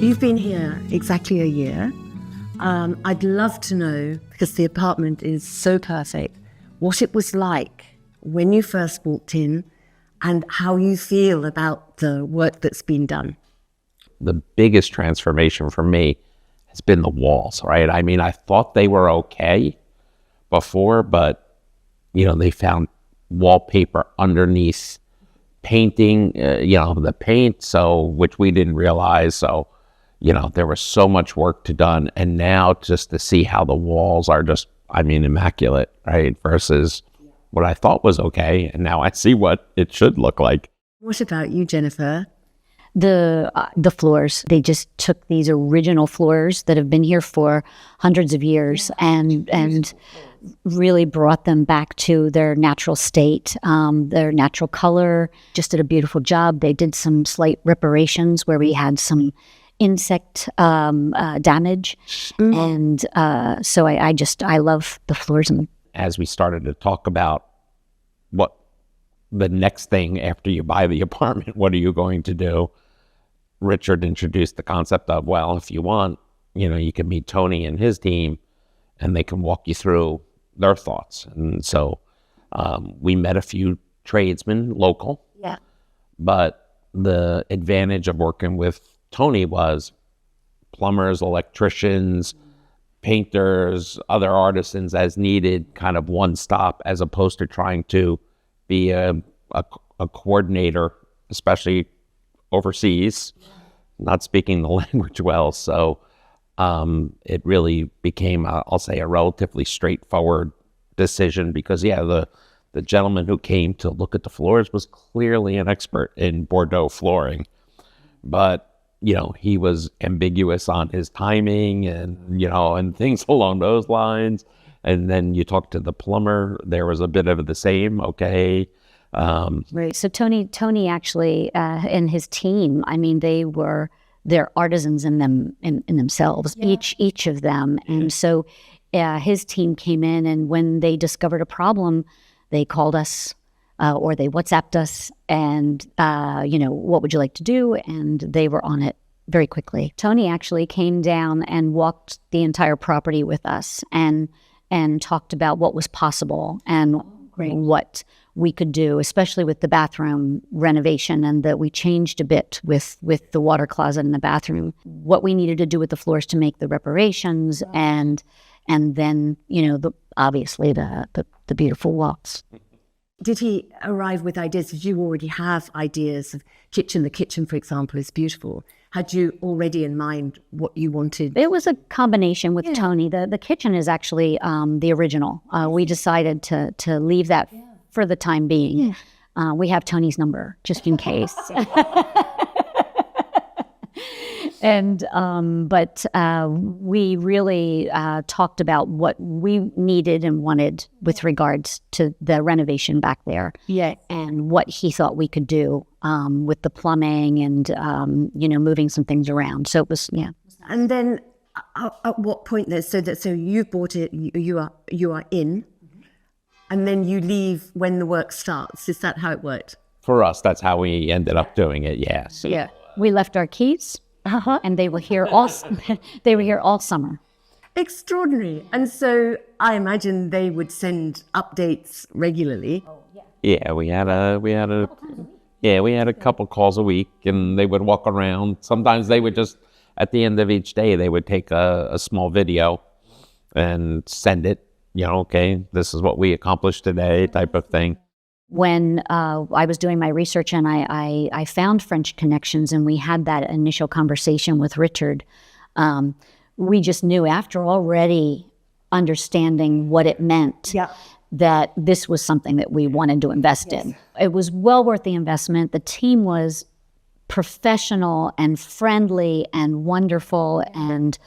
You've been here exactly a year. I'd love to know, because the apartment is so perfect, what it was like when you first walked in and how you feel about the work that's been done. The biggest transformation for me has been the walls, right? I mean, I thought they were okay before, but, they found wallpaper underneath painting, the paint, which we didn't realize. So, there was so much work to done. And now just to see how the walls are just, immaculate, right? Versus what I thought was okay. And now I see what it should look like. What about you, Jenifer? The floors, they just took these original floors that have been here for hundreds of years and really brought them back to their natural state, their natural color. Just did a beautiful job. They did some slight reparations where we had some insect damage. And so I love the floors. As we started to talk about what the next thing after you buy the apartment, what are you going to do? Richard introduced the concept of, well, if you want, you can meet Tony and his team and they can walk you through their thoughts. And so we met a few tradesmen local. Yeah. But the advantage of working with Tony was plumbers, electricians, painters, other artisans as needed, kind of one stop, as opposed to trying to be a coordinator, especially overseas, not speaking the language well. So it really became, I'll say, a relatively straightforward decision because, the gentleman who came to look at the floors was clearly an expert in Bordeaux flooring. But, he was ambiguous on his timing and things along those lines. And then you talk to the plumber, there was a bit of the same, okay. Right. So Tony actually and his team, they're artisans in themselves, each of them. And so his team came in, and when they discovered a problem, they called us or they WhatsApped us and, what would you like to do? And they were on it very quickly. Tony actually came down and walked the entire property with us and talked about what was possible and what we could do, especially with the bathroom renovation, and that we changed a bit with the water closet in the bathroom, what we needed to do with the floors to make the reparations, and then, obviously the beautiful walls. Did he arrive with ideas? Did you already have ideas of kitchen? The kitchen, for example, is beautiful. Had you already in mind what you wanted? It was a combination with Tony. The kitchen is actually the original. We decided to leave that for the time being. We have Tony's number just in case. And but we really talked about what we needed and wanted with regards to the renovation back there. Yeah. And what he thought we could do with the plumbing and moving some things around. So it was And then at what point then? So you bought it. You are in, and then you leave when the work starts. Is that how it worked? For us, that's how we ended up doing it. Yes. Yeah. We left our keys. And they were here all summer. Extraordinary. And so I imagine they would send updates regularly. Oh, yeah. Yeah, we had a couple calls a week, and they would walk around. Sometimes they would just, at the end of each day, they would take a small video and send it. Okay, this is what we accomplished today, type of thing. When I was doing my research and I found French Connections, and we had that initial conversation with Richard, we just knew, after already understanding what it meant, that this was something that we wanted to invest in. It was well worth the investment. The team was professional and friendly and wonderful, and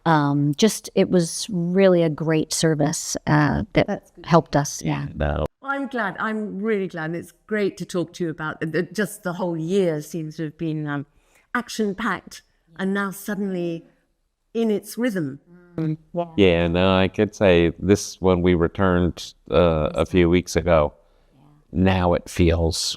it was really a great service that helped us. Yeah. No. I'm glad. I'm really glad. It's great to talk to you about just the whole year seems to have been action-packed and now suddenly in its rhythm. Yeah, no, I could say this when we returned a few weeks ago. Now it feels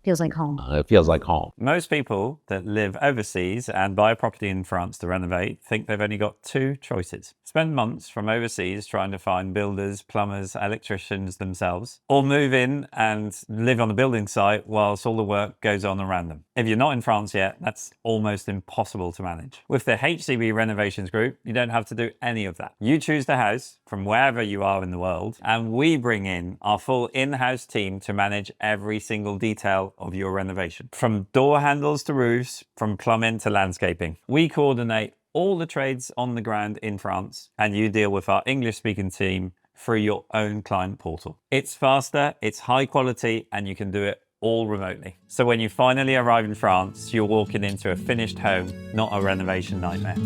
Feels like home. It feels like home. Most people that live overseas and buy a property in France to renovate think they've only got two choices. Spend months from overseas trying to find builders, plumbers, electricians themselves, or move in and live on a building site whilst all the work goes on around them. If you're not in France yet, that's almost impossible to manage. With the HCB Renovations group, you don't have to do any of that. You choose the house from wherever you are in the world, and we bring in our full in-house team to manage every single detail of your renovation. From door handles to roofs, from plumbing to landscaping. We coordinate all the trades on the ground in France, and you deal with our English-speaking team through your own client portal. It's faster, it's high quality, and you can do it all remotely. So when you finally arrive in France, you're walking into a finished home, not a renovation nightmare.